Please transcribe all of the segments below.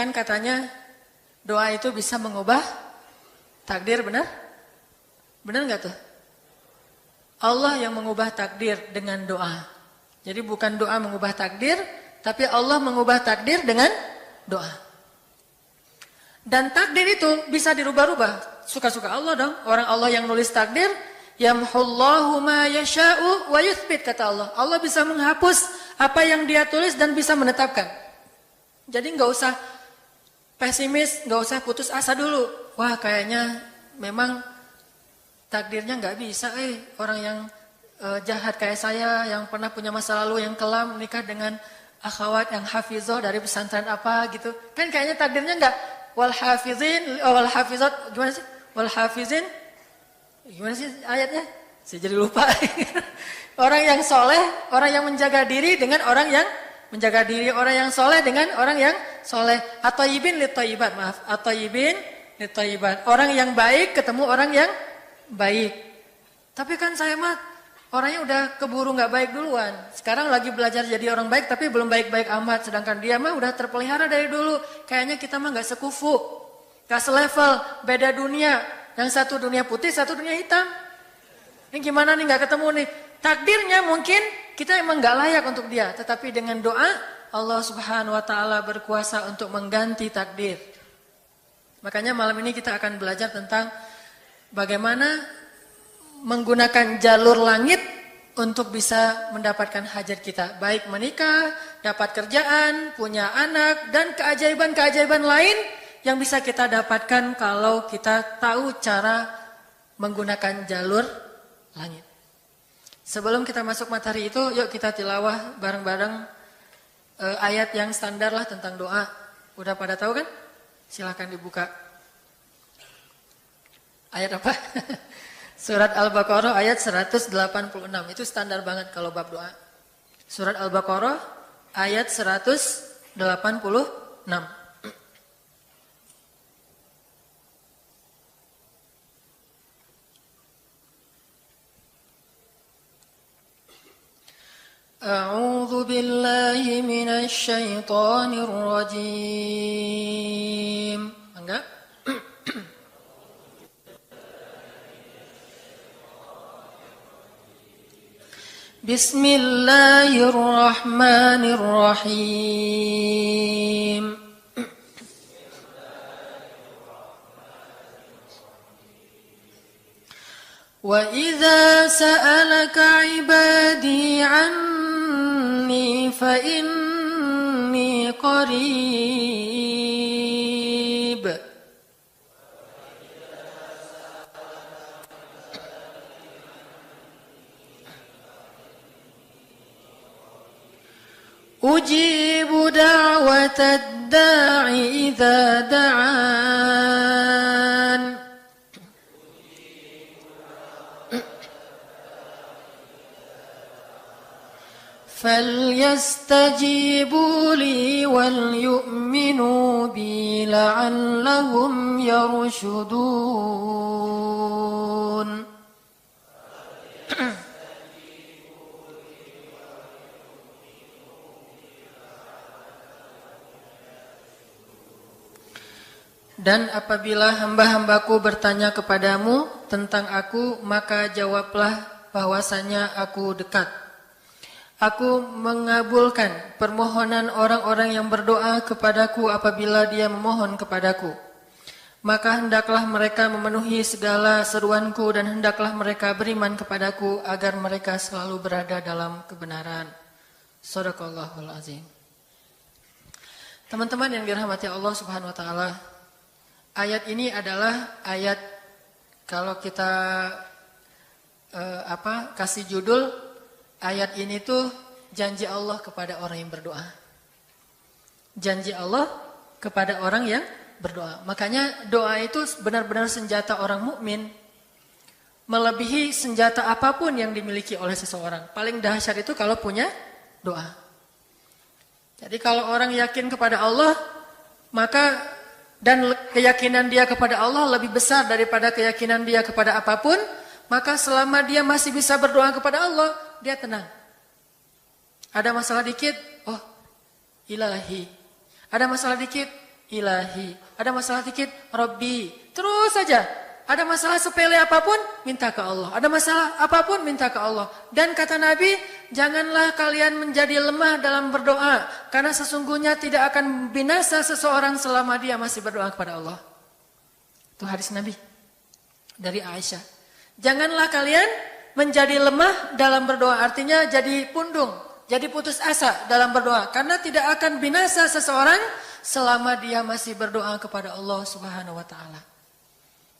Kan katanya doa itu bisa mengubah takdir, benar? Benar nggak tuh? Allah yang mengubah takdir dengan doa. Jadi bukan doa mengubah takdir, tapi Allah mengubah takdir dengan doa. Dan takdir itu bisa dirubah-rubah. Suka-suka Allah dong. Orang Allah yang nulis takdir, yamhullahu ma yasha'u wa yuthbit, kata Allah. Allah bisa menghapus apa yang dia tulis dan bisa menetapkan. Jadi nggak usah pesimis, nggak usah putus asa dulu. Wah, kayaknya memang takdirnya nggak bisa. Orang yang jahat kayak saya, yang pernah punya masa lalu yang kelam, nikah dengan akhwat yang hafizoh dari pesantren apa gitu. Kan kayaknya takdirnya nggak. Wal hafizin, wal hafizat, gimana sih? Wal hafizin, gimana sih ayatnya? Saya jadi lupa. Orang yang soleh, orang yang menjaga diri dengan orang yang menjaga diri, orang yang soleh dengan orang yang soleh. At-thayyibin lit-thayyibat, maaf. At-thayyibin lit-thayyibat. Orang yang baik ketemu orang yang baik. Tapi kan saya mah orangnya udah keburu nggak baik duluan. Sekarang lagi belajar jadi orang baik tapi belum baik-baik amat. Sedangkan dia mah udah terpelihara dari dulu. Kayaknya kita mah nggak sekufu, nggak selevel, beda dunia. Yang satu dunia putih, satu dunia hitam. Ini gimana nih nggak ketemu nih? Takdirnya mungkin kita emang nggak layak untuk dia. Tetapi dengan doa Allah Subhanahu Wa Taala berkuasa untuk mengganti takdir. Makanya malam ini kita akan belajar tentang bagaimana menggunakan jalur langit untuk bisa mendapatkan hajat kita. Baik menikah, dapat kerjaan, punya anak, dan keajaiban-keajaiban lain yang bisa kita dapatkan kalau kita tahu cara menggunakan jalur langit. Sebelum kita masuk materi itu, yuk kita tilawah bareng-bareng ayat yang standar lah tentang doa. Udah pada tahu kan? Silahkan dibuka. Ayat apa? Surat Al-Baqarah ayat 186. Itu standar banget kalau bab doa. Surat Al-Baqarah ayat 186. A'udzu billahi minasy syaithanir rajim. Enggak? Bismillahirrahmanirrahim. Wa idza sa'alaka 'ibadi 'anni fa inni qarib. Ujibu da'watad da'i idza da'an. فَلْيَسْتَجِيبُوا لِي وَلْيُؤْمِنُوا بِي لَعَلَّهُمْ يَرْشُدُونَ. Dan apabila hamba-hambaku bertanya kepadamu tentang aku, maka jawablah bahwasanya aku dekat. Aku mengabulkan permohonan orang-orang yang berdoa kepadaku apabila dia memohon kepadaku. Maka hendaklah mereka memenuhi segala seruanku dan hendaklah mereka beriman kepadaku agar mereka selalu berada dalam kebenaran. Shadaqallahul azim. Teman-teman yang dirahmati Allah Subhanahu wa taala, ayat ini adalah ayat kalau kita kasih judul ayat ini tuh janji Allah kepada orang yang berdoa. Janji Allah kepada orang yang berdoa. Makanya doa itu benar-benar senjata orang mukmin, melebihi senjata apapun yang dimiliki oleh seseorang. Paling dahsyat itu kalau punya doa. Jadi kalau orang yakin kepada Allah, maka dan keyakinan dia kepada Allah lebih besar daripada keyakinan dia kepada apapun, maka selama dia masih bisa berdoa kepada Allah, dia tenang. Ada masalah dikit, oh ilahi. Ada masalah dikit, ilahi. Ada masalah dikit, Rabbi. Terus saja. Ada masalah sepele apapun, minta ke Allah. Ada masalah apapun, minta ke Allah. Dan kata Nabi, janganlah kalian menjadi lemah dalam berdoa. Karena sesungguhnya tidak akan binasa seseorang selama dia masih berdoa kepada Allah. Itu hadis Nabi dari Aisyah. Janganlah kalian menjadi lemah dalam berdoa. Artinya jadi pundung, jadi putus asa dalam berdoa. Karena tidak akan binasa seseorang selama dia masih berdoa kepada Allah Subhanahu wa taala.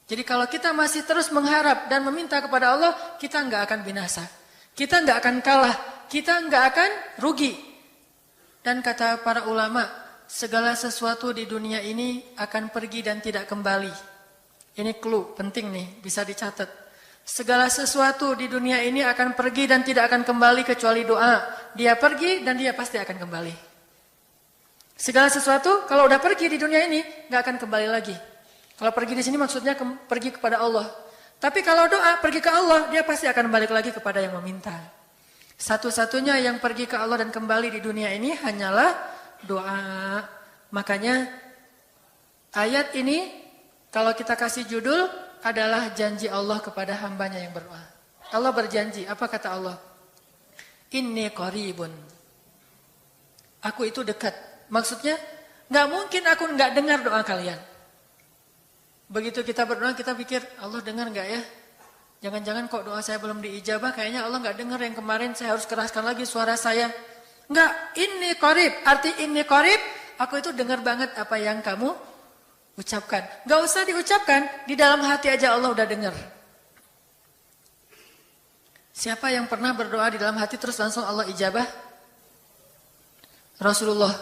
Jadi kalau kita masih terus mengharap dan meminta kepada Allah, kita enggak akan binasa. Kita enggak akan kalah, kita enggak akan rugi. Dan kata para ulama, segala sesuatu di dunia ini akan pergi dan tidak kembali. Ini clue penting nih, bisa dicatat. Segala sesuatu di dunia ini akan pergi dan tidak akan kembali kecuali doa. Dia pergi dan dia pasti akan kembali. Segala sesuatu kalau udah pergi di dunia ini nggak akan kembali lagi. Kalau pergi di sini maksudnya pergi kepada Allah. Tapi kalau doa pergi ke Allah, dia pasti akan balik lagi kepada yang meminta. Satu-satunya yang pergi ke Allah dan kembali di dunia ini hanyalah doa. Makanya ayat ini kalau kita kasih judul adalah janji Allah kepada hambanya yang berdoa. Allah berjanji, apa kata Allah? Inni qaribun. Aku itu dekat. Maksudnya, nggak mungkin aku nggak dengar doa kalian. Begitu kita berdoa, kita pikir, Allah dengar nggak ya? Jangan-jangan kok doa saya belum diijabah, kayaknya Allah nggak dengar yang kemarin, saya harus keraskan lagi suara saya. Nggak, inni qarib. Arti inni qarib, aku itu dengar banget apa yang kamu ucapkan. Nggak usah diucapkan, di dalam hati aja Allah udah dengar. Siapa yang pernah berdoa di dalam hati terus langsung Allah ijabah? Rasulullah.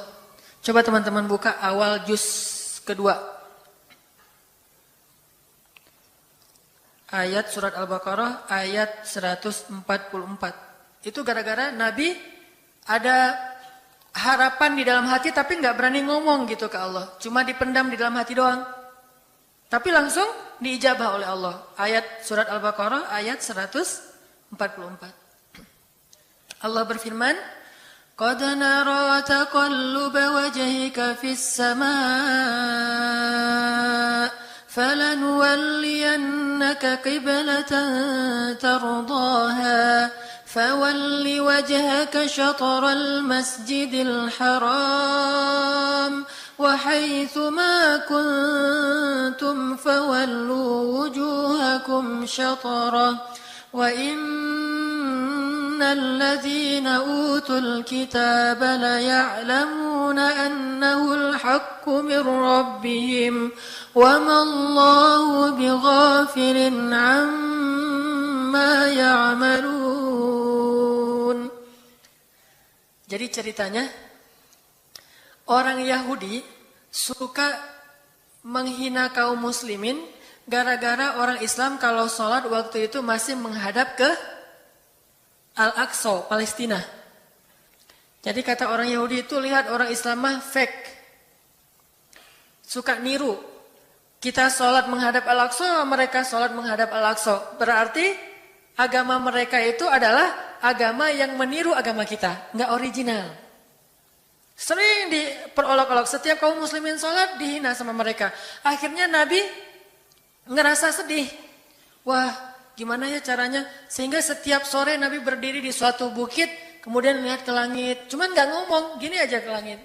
Coba teman-teman buka awal juz kedua. Ayat surat Al-Baqarah ayat 144. Itu gara-gara Nabi ada harapan di dalam hati tapi nggak berani ngomong gitu ke Allah. Cuma dipendam di dalam hati doang. Tapi langsung diijabah oleh Allah. Ayat surat Al-Baqarah ayat 144. Allah berfirman, "Qad nara taqalluba wajhika fis samaa, falanuwalliyannaka qiblatan tardaha." فَوَلِّ وَجْهَكَ شَطْرَ الْمَسْجِدِ الْحَرَامِ وَحَيْثُ مَا كُنْتُمْ فَوَلُّوا وُجُوهَكُمْ شَطْرَهُ وَإِنَّ الَّذِينَ أُوتُوا الْكِتَابَ لَيَعْلَمُونَ أَنَّهُ الْحَقُّ مِنْ رَبِّهِمْ وَمَا اللَّهُ بِغَافِلٍ عَمَّا يَعْمَلُونَ. Jadi ceritanya, orang Yahudi suka menghina kaum muslimin gara-gara orang Islam kalau sholat waktu itu masih menghadap ke Al-Aqsa, Palestina. Jadi kata orang Yahudi itu, lihat orang Islam mah fake. Suka niru. Kita sholat menghadap Al-Aqsa, mereka sholat menghadap Al-Aqsa. Berarti agama mereka itu adalah agama yang meniru agama kita, nggak original. Sering diperolok-olok, setiap kaum muslimin sholat dihina sama mereka. Akhirnya Nabi ngerasa sedih. Wah, gimana ya caranya? Sehingga setiap sore Nabi berdiri di suatu bukit, kemudian lihat ke langit. Cuman nggak ngomong, gini aja ke langit.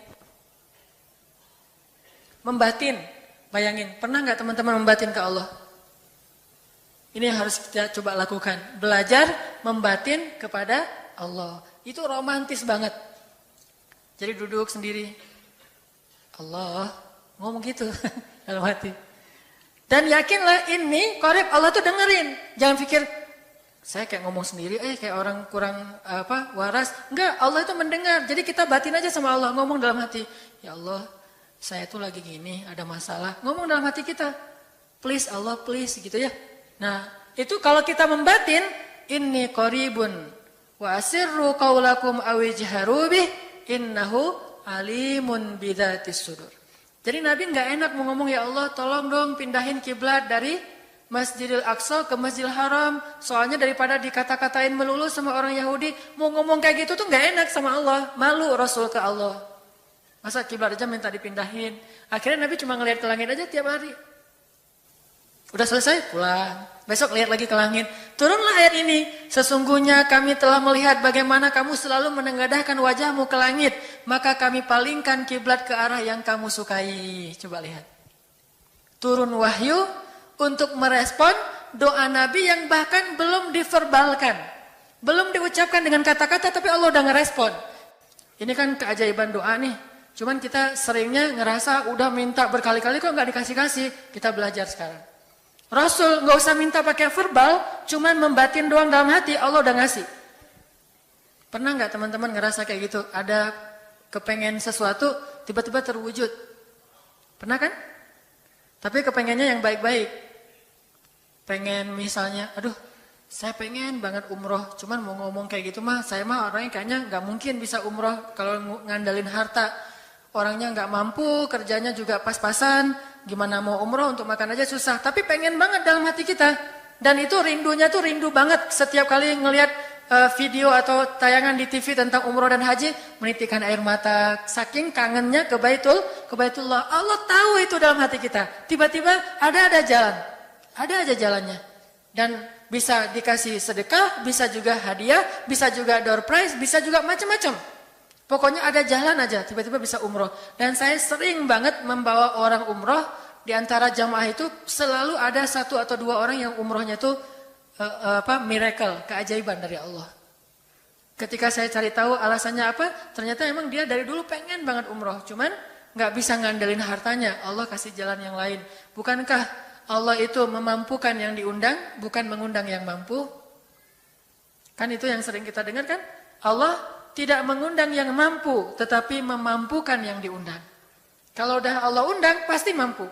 Membatin, bayangin. Pernah nggak teman-teman membatin ke Allah? Ini yang harus kita coba lakukan. Belajar membatin kepada Allah. Itu romantis banget. Jadi duduk sendiri. Allah, ngomong gitu dalam hati. Dan yakinlah ini qarib, Allah tuh dengerin. Jangan pikir saya kayak ngomong sendiri, kayak orang kurang waras. Enggak, Allah itu mendengar. Jadi kita batin aja sama Allah, ngomong dalam hati. Ya Allah, saya tuh lagi gini, ada masalah. Ngomong dalam hati kita. Please Allah, please gitu ya. Nah, itu kalau kita membatin, inni qaribun wa asirru qaulakum aw ijharu bih innahu alimun bidzatis sudur. Jadi Nabi enggak enak mau ngomong, ya Allah, tolong dong pindahin kiblat dari Masjidil Aqsa ke Masjidil Haram. Soalnya daripada dikata-katain melulu sama orang Yahudi, mau ngomong kayak gitu tuh enggak enak sama Allah, malu Rasul ke Allah. Masa kiblat aja minta dipindahin. Akhirnya Nabi cuma ngelihat ke langit aja tiap hari. Udah selesai, pulang. Besok lihat lagi ke langit. Turunlah ayat ini. Sesungguhnya kami telah melihat bagaimana kamu selalu menengadahkan wajahmu ke langit. Maka kami palingkan kiblat ke arah yang kamu sukai. Coba lihat. Turun wahyu untuk merespon doa Nabi yang bahkan belum diverbalkan. Belum diucapkan dengan kata-kata, tapi Allah udah ngerespon. Ini kan keajaiban doa nih. Cuman kita seringnya ngerasa udah minta berkali-kali kok nggak dikasih-kasih. Kita belajar sekarang. Rasul nggak usah minta pakai verbal, cuman membatin doang dalam hati, Allah udah ngasih. Pernah nggak teman-teman ngerasa kayak gitu? Ada kepengen sesuatu, tiba-tiba terwujud. Pernah kan? Tapi kepengennya yang baik-baik. Pengen misalnya, aduh, saya pengen banget umroh, cuman mau ngomong kayak gitu mah, saya mah orangnya kayaknya nggak mungkin bisa umroh kalau ngandalin harta. Orangnya nggak mampu, kerjanya juga pas-pasan, gimana mau umroh untuk makan aja susah. Tapi pengen banget dalam hati kita. Dan itu rindunya tuh rindu banget. Setiap kali ngelihat video atau tayangan di TV tentang umroh dan haji, menitikkan air mata. Saking kangennya ke Baitullah. Allah tahu itu dalam hati kita. Tiba-tiba ada jalan. Ada aja jalannya. Dan bisa dikasih sedekah, bisa juga hadiah, bisa juga door prize, bisa juga macam-macam. Pokoknya ada jalan aja, tiba-tiba bisa umroh. Dan saya sering banget membawa orang umroh, di antara jamaah itu selalu ada 1 atau 2 orang yang umrohnya itu miracle, keajaiban dari Allah. Ketika saya cari tahu alasannya apa, ternyata emang dia dari dulu pengen banget umroh, cuman nggak bisa ngandelin hartanya, Allah kasih jalan yang lain. Bukankah Allah itu memampukan yang diundang, bukan mengundang yang mampu? Kan itu yang sering kita dengar kan? Allah tidak mengundang yang mampu, tetapi memampukan yang diundang. Kalau udah Allah undang, pasti mampu.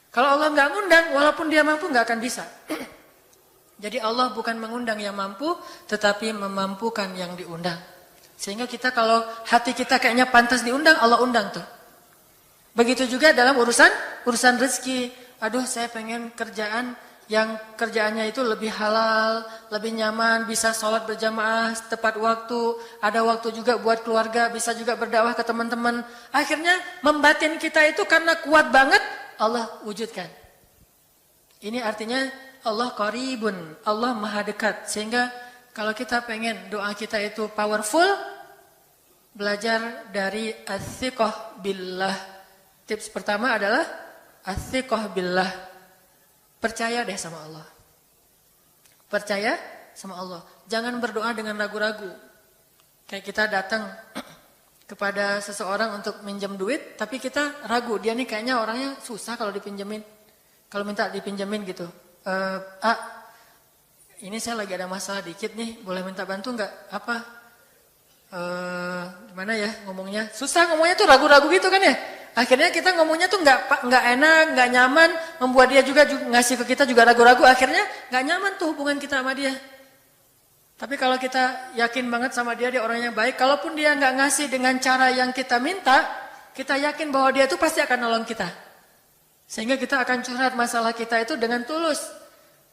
Kalau Allah nggak ngundang, walaupun dia mampu nggak akan bisa. Jadi Allah bukan mengundang yang mampu, tetapi memampukan yang diundang. Sehingga kita kalau hati kita kayaknya pantas diundang, Allah undang tuh. Begitu juga dalam urusan rezeki. Aduh, saya pengen kerjaan yang kerjaannya itu lebih halal, lebih nyaman, bisa sholat berjamaah tepat waktu, ada waktu juga buat keluarga, bisa juga berdakwah ke teman-teman. Akhirnya membatin kita itu karena kuat banget, Allah wujudkan. Ini artinya Allah qaribun, Allah maha dekat. Sehingga kalau kita pengen doa kita itu powerful, belajar dari as-siqah billah. Tips pertama adalah as-siqah billah. Percaya deh sama Allah. Percaya sama Allah. Jangan berdoa dengan ragu-ragu. Kayak kita datang kepada seseorang untuk minjem duit, tapi kita ragu. Dia nih kayaknya orangnya susah kalau dipinjemin. Kalau minta dipinjemin gitu. Ini saya lagi ada masalah dikit nih. Boleh minta bantu nggak? Apa? Gimana ya ngomongnya? Susah ngomongnya tuh ragu-ragu gitu kan ya. Akhirnya kita ngomongnya tuh nggak enak, nggak nyaman, membuat dia juga ngasih ke kita juga ragu-ragu. Akhirnya nggak nyaman tuh hubungan kita sama dia. Tapi kalau kita yakin banget sama dia orangnya baik, kalaupun dia nggak ngasih dengan cara yang kita minta, kita yakin bahwa dia tuh pasti akan nolong kita. Sehingga kita akan curhat masalah kita itu dengan tulus.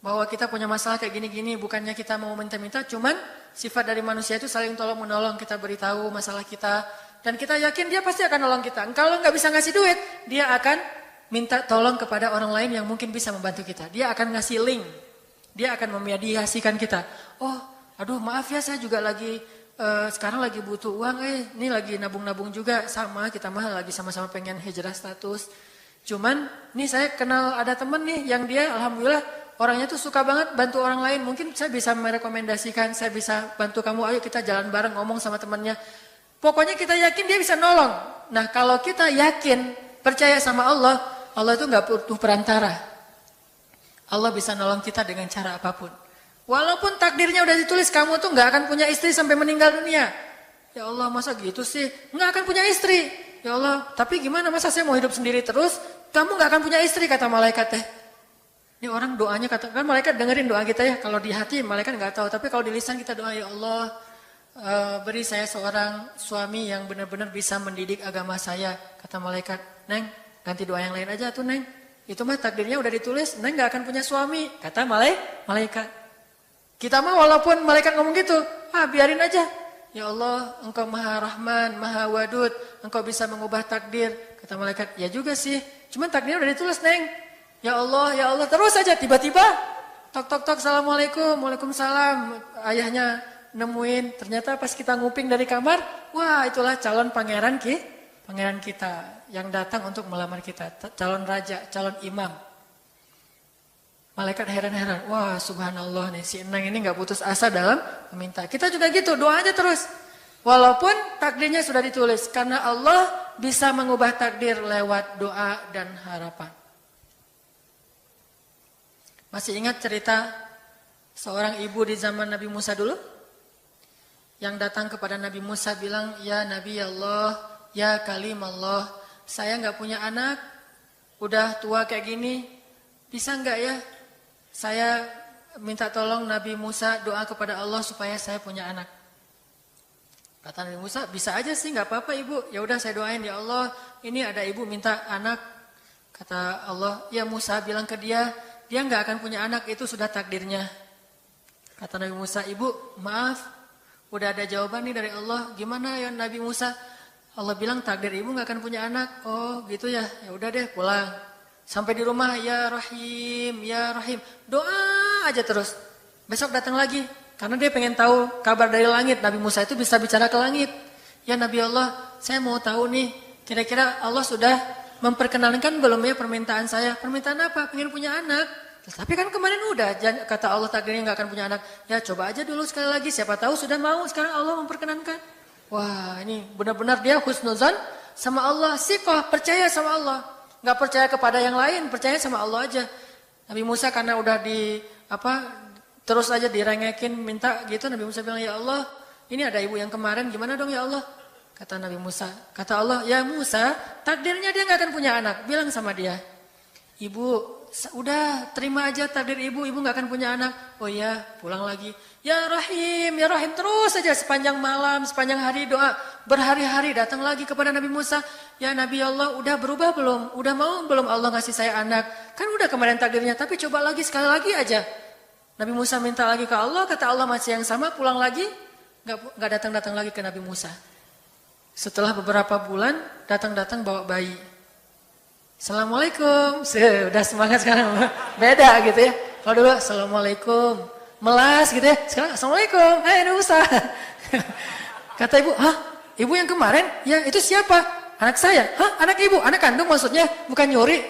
Bahwa kita punya masalah kayak gini-gini, bukannya kita mau minta-minta, cuman sifat dari manusia itu saling tolong-menolong, kita beritahu masalah kita. Dan kita yakin dia pasti akan nolong kita. Kalau nggak bisa ngasih duit, dia akan minta tolong kepada orang lain yang mungkin bisa membantu kita. Dia akan ngasih link. Dia akan memediasikan kita. Oh, aduh maaf ya saya juga lagi sekarang lagi butuh uang. Ini lagi nabung-nabung juga sama. Kita mah lagi sama-sama pengen hijrah status. Cuman nih saya kenal ada temen nih yang dia alhamdulillah orangnya tuh suka banget bantu orang lain. Mungkin saya bisa merekomendasikan, saya bisa bantu kamu. Ayo kita jalan bareng ngomong sama temannya. Pokoknya kita yakin dia bisa nolong. Nah kalau kita yakin, percaya sama Allah, Allah itu gak butuh perantara. Allah bisa nolong kita dengan cara apapun. Walaupun takdirnya udah ditulis, kamu tuh gak akan punya istri sampai meninggal dunia. Ya Allah masa gitu sih, gak akan punya istri. Ya Allah, tapi gimana masa saya mau hidup sendiri terus, kamu gak akan punya istri kata malaikat teh. Ini orang doanya katakan malaikat dengerin doa kita ya. Kalau di hati malaikat gak tahu, tapi kalau di lisan kita doa ya Allah. Beri saya seorang suami yang benar-benar bisa mendidik agama saya. Kata malaikat, Neng ganti doa yang lain aja tuh Neng. Itu mah takdirnya udah ditulis, Neng gak akan punya suami. Kata malaikat. Kita mah walaupun malaikat ngomong gitu, biarin aja. Ya Allah, Engkau Maha Rahman, Maha Wadud, Engkau bisa mengubah takdir. Kata malaikat, ya juga sih. Cuman takdirnya udah ditulis, Neng. Ya Allah, terus saja tiba-tiba tok, Assalamualaikum, Waalaikumsalam. Ayahnya nemuin, ternyata pas kita nguping dari kamar, wah itulah calon pangeran kita yang datang untuk melamar kita. Calon raja, calon imam. Malaikat heran-heran, wah subhanallah nih si Enang ini gak putus asa dalam meminta. Kita juga gitu, doa aja terus. Walaupun takdirnya sudah ditulis, karena Allah bisa mengubah takdir lewat doa dan harapan. Masih ingat cerita seorang ibu di zaman Nabi Musa dulu? Yang datang kepada Nabi Musa bilang, ya Nabi Allah, ya Kalim Allah, saya gak punya anak, udah tua kayak gini, bisa gak ya? Saya minta tolong Nabi Musa doa kepada Allah supaya saya punya anak. Kata Nabi Musa, bisa aja sih, nggak apa-apa ibu. Ya udah saya doain ya Allah. Ini ada ibu minta anak. Kata Allah, ya Musa bilang ke dia nggak akan punya anak, itu sudah takdirnya. Kata Nabi Musa, ibu maaf, udah ada jawaban nih dari Allah. Gimana ya Nabi Musa? Allah bilang takdir ibu nggak akan punya anak. Oh gitu ya. Ya udah deh pulang. Sampai di rumah, ya Rahim, ya Rahim. Doa aja terus. Besok datang lagi. Karena dia pengen tahu kabar dari langit. Nabi Musa itu bisa bicara ke langit. Ya Nabi Allah, saya mau tahu nih. Kira-kira Allah sudah memperkenalkan belum ya permintaan saya? Permintaan apa? Pengen punya anak. Tapi kan kemarin udah. Kata Allah takdirnya gak akan punya anak. Ya coba aja dulu sekali lagi. Siapa tahu sudah mau. Sekarang Allah memperkenankan. Wah ini benar-benar dia husnuzan sama Allah. Siqah, percaya sama Allah. Gak percaya kepada yang lain, percaya sama Allah aja. Nabi Musa karena udah terus aja direngekin minta gitu. Nabi Musa bilang, ya Allah, ini ada ibu yang kemarin, gimana dong ya Allah? Kata Nabi Musa, kata Allah, ya Musa, takdirnya dia gak akan punya anak. Bilang sama dia, ibu, udah terima aja takdir ibu gak akan punya anak. Oh iya, pulang lagi. Ya Rahim, terus saja sepanjang malam, sepanjang hari doa. Berhari-hari datang lagi kepada Nabi Musa. Ya Nabi Allah, udah berubah belum? Udah mau belum Allah ngasih saya anak? Kan udah kemarin takdirnya, tapi coba lagi, sekali lagi aja. Nabi Musa minta lagi ke Allah, kata Allah masih yang sama, pulang lagi. Gak datang-datang lagi ke Nabi Musa. Setelah beberapa bulan, datang-datang bawa bayi. Assalamualaikum. Udah semangat sekarang. Beda gitu ya. Kalau dulu, Assalamualaikum. Melas gitu ya. Sekarang, Assalamualaikum. Nabi Musa. Kata ibu, hah? Ibu yang kemarin? Ya itu siapa? Anak saya. Hah? Anak ibu? Anak kandung maksudnya? Bukan nyuri.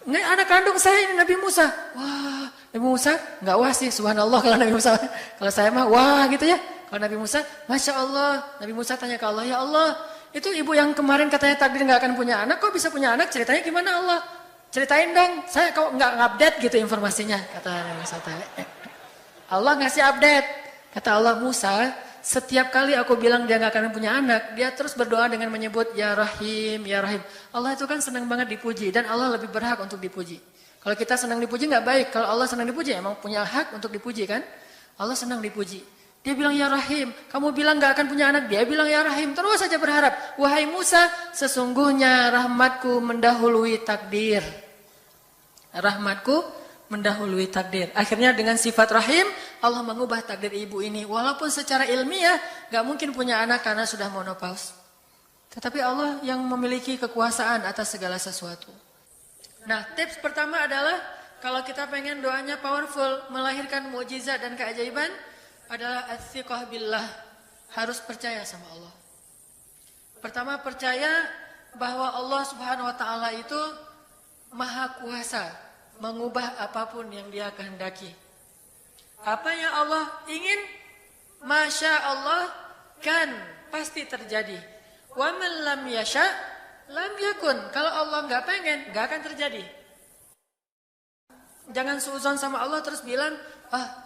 Ini anak kandung saya ini Nabi Musa. Wah, Nabi Musa nggak wah sih, subhanallah kalau Nabi Musa. Kalau saya mah wah gitu ya. Kalau Nabi Musa, Masya Allah. Nabi Musa tanya ke Allah, ya Allah, itu ibu yang kemarin katanya takdir nggak akan punya anak, kok bisa punya anak? Ceritanya gimana Allah? Ceritain dong, saya kok nggak update gitu informasinya. Kata Nabi Musa. Allah ngasih update. Kata Allah, Musa, setiap kali aku bilang dia gak akan punya anak, dia terus berdoa dengan menyebut Ya Rahim, Ya Rahim. Allah itu kan senang banget dipuji dan Allah lebih berhak untuk dipuji. Kalau kita senang dipuji gak baik, kalau Allah senang dipuji emang punya hak untuk dipuji kan? Allah senang dipuji. Dia bilang Ya Rahim, kamu bilang gak akan punya anak, dia bilang Ya Rahim, terus saja berharap. Wahai Musa, sesungguhnya rahmatku mendahului takdir. Rahmatku mendahului takdir. Akhirnya dengan sifat rahim, Allah mengubah takdir ibu ini. Walaupun secara ilmiah, gak mungkin punya anak karena sudah menopause. Tetapi Allah yang memiliki kekuasaan atas segala sesuatu. Nah, tips pertama adalah, kalau kita pengen doanya powerful, melahirkan mukjizat dan keajaiban, adalah at-thiqah billah. Harus percaya sama Allah. Pertama, percaya bahwa Allah subhanahu wa ta'ala itu maha kuasa mengubah apapun yang dia kehendaki. Apa yang Allah ingin, Masya Allah, kan pasti terjadi. Wa man lam yasha, lam yakun. Kalau Allah nggak pengen, nggak akan terjadi. Jangan suuzon sama Allah terus bilang,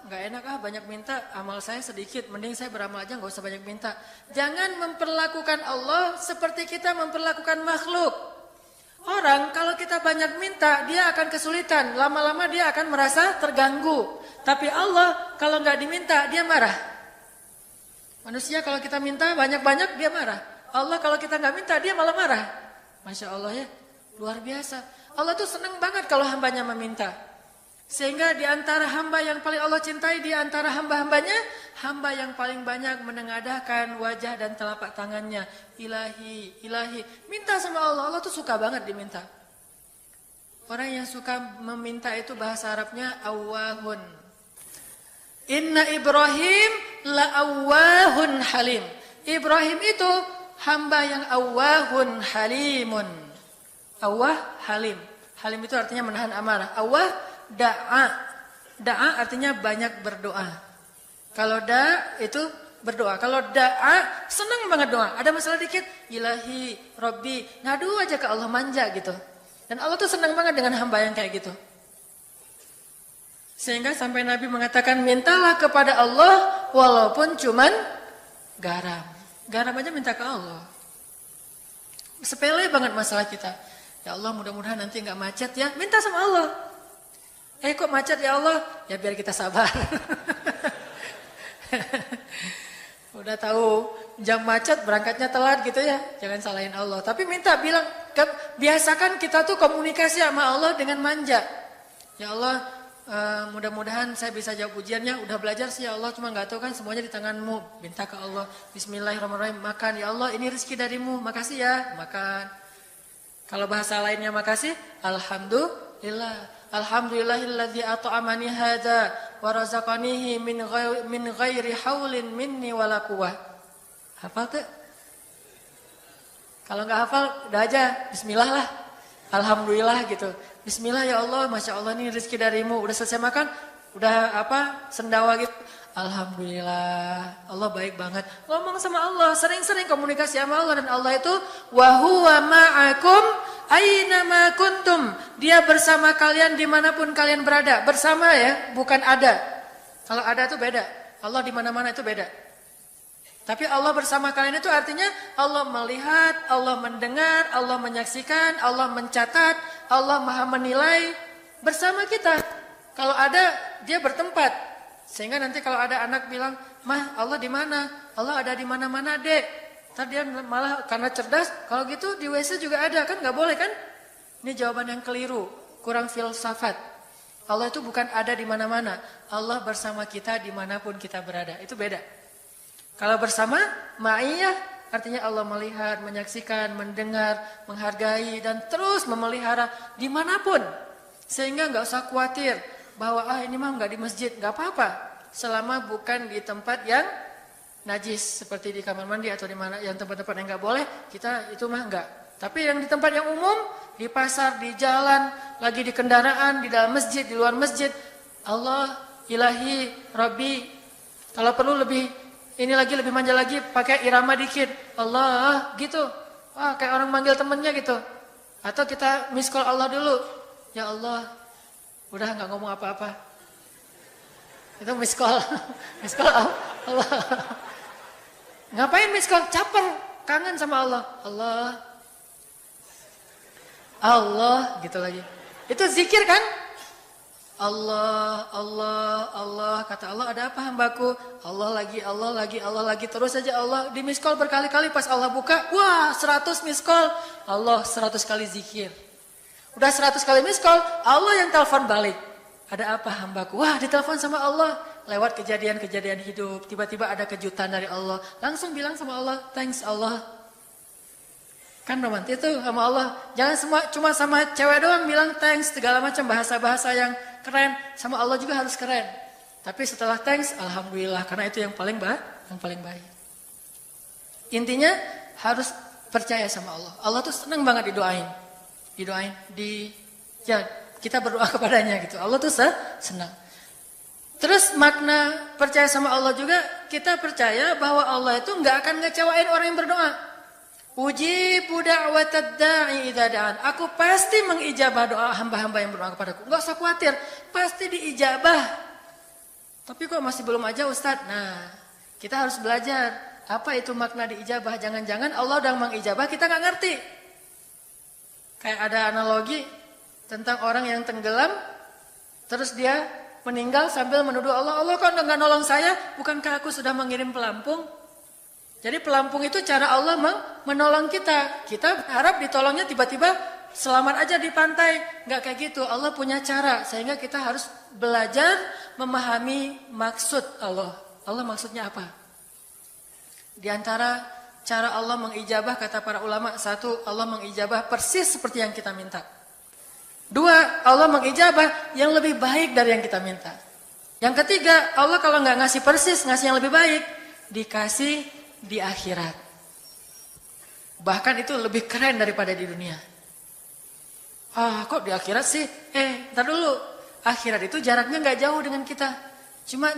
nggak enak banyak minta, amal saya sedikit, mending saya beramal aja nggak usah banyak minta. Jangan memperlakukan Allah seperti kita memperlakukan makhluk. Orang kalau kita banyak minta, dia akan kesulitan. Lama-lama dia akan merasa terganggu. Tapi Allah kalau nggak diminta, dia marah. Manusia kalau kita minta banyak-banyak, dia marah. Allah kalau kita nggak minta, dia malah marah. Masya Allah ya, luar biasa. Allah tuh senang banget kalau hambanya meminta. Sehingga di antara hamba yang paling Allah cintai, di antara hamba-hambanya, hamba yang paling banyak menengadahkan wajah dan telapak tangannya. Ilahi, ilahi. Minta sama Allah. Allah tuh suka banget diminta. Orang yang suka meminta itu bahasa Arabnya awwahun. Inna Ibrahim la awwahun halim. Ibrahim itu hamba yang awwahun halimun. Awwah halim. Halim itu artinya menahan amarah. Awwah da'a. Da'a artinya banyak berdoa. Kalau da itu berdoa. Kalau da'a senang banget doa. Ada masalah dikit, ilahi, Rabbi, ngadu aja ke Allah, manja gitu. Dan Allah tuh senang banget dengan hamba yang kayak gitu. Sehingga sampai Nabi mengatakan, mintalah kepada Allah walaupun cuman garam. Garam aja minta ke Allah. Sepele banget masalah kita. Ya Allah, mudah-mudahan nanti nggak macet ya. Minta sama Allah. Kok macet ya Allah? Ya biar kita sabar. Udah tahu jam macet berangkatnya telat gitu ya. Jangan salahin Allah. Tapi minta, bilang, biasakan kita tuh komunikasi sama Allah dengan manja. Ya Allah, mudah-mudahan saya bisa jawab ujiannya. Udah belajar sih ya Allah, cuma nggak tahu kan semuanya di tanganmu. Minta ke Allah. Bismillahirrahmanirrahim. Makan ya Allah, ini rezeki darimu. Makasih ya, makan. Kalau bahasa lainnya makasih, alhamdulillah. Alhamdulillahilladzi at'amani hadza wa razaqanihi min ghairi haulin minni wala quwwah. Hafal tuh? Kalau nggak hafal, udah aja bismillah lah. Alhamdulillah gitu. Bismillah ya Allah, Masya Allah ini rezeki darimu. Udah selesai makan, udah sendawa gitu. Alhamdulillah, Allah baik banget. Ngomong sama Allah, sering-sering komunikasi sama Allah. Dan Allah itu wa huwa ma'akum aina ma kuntum. Dia bersama kalian dimanapun kalian berada. Bersama ya, bukan ada. Kalau ada itu beda. Allah di mana-mana itu beda. Tapi Allah bersama kalian itu artinya Allah melihat, Allah mendengar, Allah menyaksikan, Allah mencatat, Allah maha menilai bersama kita. Kalau ada, dia bertempat. Sehingga nanti kalau ada anak bilang, "Mah, Allah di mana?" Allah ada di mana-mana, Dek. Ntar dia malah karena cerdas, kalau gitu di WC juga ada, kan nggak boleh kan? Ini jawaban yang keliru, kurang filsafat. Allah itu bukan ada di mana-mana. Allah bersama kita dimanapun kita berada. Itu beda. Kalau bersama, ma'iyah artinya Allah melihat, menyaksikan, mendengar, menghargai, dan terus memelihara dimanapun. Sehingga nggak usah khawatir bahwa ini mah nggak di masjid, nggak apa-apa. Selama bukan di tempat yang najis, seperti di kamar mandi atau di mana yang tempat-tempat yang nggak boleh, kita itu mah nggak. Tapi yang di tempat yang umum, di pasar, di jalan, lagi di kendaraan, di dalam masjid, di luar masjid, Allah, ilahi, Rabbi. Kalau perlu lebih lebih manja lagi, pakai irama dikit. Allah, gitu. Wah, kayak orang manggil temennya gitu. Atau kita miss call Allah dulu. Ya Allah, udah nggak ngomong apa-apa. Itu miss call. Miss call Allah. Ngapain miss call? Caper, kangen sama Allah. Allah, gitu lagi. Itu zikir kan? Allah, Allah, Allah. Kata Allah, ada apa hambaku? Allah lagi, Allah lagi, Allah lagi. Terus saja Allah di miss call berkali-kali. Pas Allah buka, wah 100 miss call. Allah 100 kali zikir. Udah 100 kali miss call, Allah yang telepon balik. Ada apa hambaku? Wah, ditelepon sama Allah. Lewat kejadian-kejadian hidup. Tiba-tiba ada kejutan dari Allah. Langsung bilang sama Allah, thanks Allah. Kan romantis itu sama Allah. Jangan cuma sama cewek doang bilang thanks. Segala macam bahasa-bahasa yang keren. Sama Allah juga harus keren. Tapi setelah thanks, alhamdulillah. Karena itu yang paling baik. Intinya harus percaya sama Allah. Allah tuh senang banget didoain. Kita berdoa kepadanya gitu. Allah tuh senang. Terus makna percaya sama Allah juga, kita percaya bahwa Allah itu nggak akan ngecewain orang yang berdoa. Ujibu da'watad da'i idza da'an. Aku pasti mengijabah doa hamba-hamba yang berdoa kepadaku. Enggak usah khawatir, pasti diijabah. Tapi kok masih belum aja Ustaz? Nah, kita harus belajar apa itu makna diijabah. Jangan-jangan Allah udah mengijabah, kita nggak ngerti. Kayak ada analogi tentang orang yang tenggelam, terus dia meninggal sambil menuduh Allah. Allah kok nggak nolong saya? Bukankah aku sudah mengirim pelampung? Jadi pelampung itu cara Allah menolong kita. Kita harap ditolongnya tiba-tiba selamat aja di pantai. Nggak kayak gitu. Allah punya cara. Sehingga kita harus belajar memahami maksud Allah. Allah maksudnya apa? Di antara cara Allah mengijabah, kata para ulama, satu, Allah mengijabah persis seperti yang kita minta. Dua, Allah mengijabah yang lebih baik dari yang kita minta. Yang ketiga, Allah kalau nggak ngasih persis, ngasih yang lebih baik, dikasih di akhirat. Bahkan itu lebih keren daripada di dunia. Kok di akhirat sih? Ntar dulu. Akhirat itu jaraknya nggak jauh dengan kita. Cuma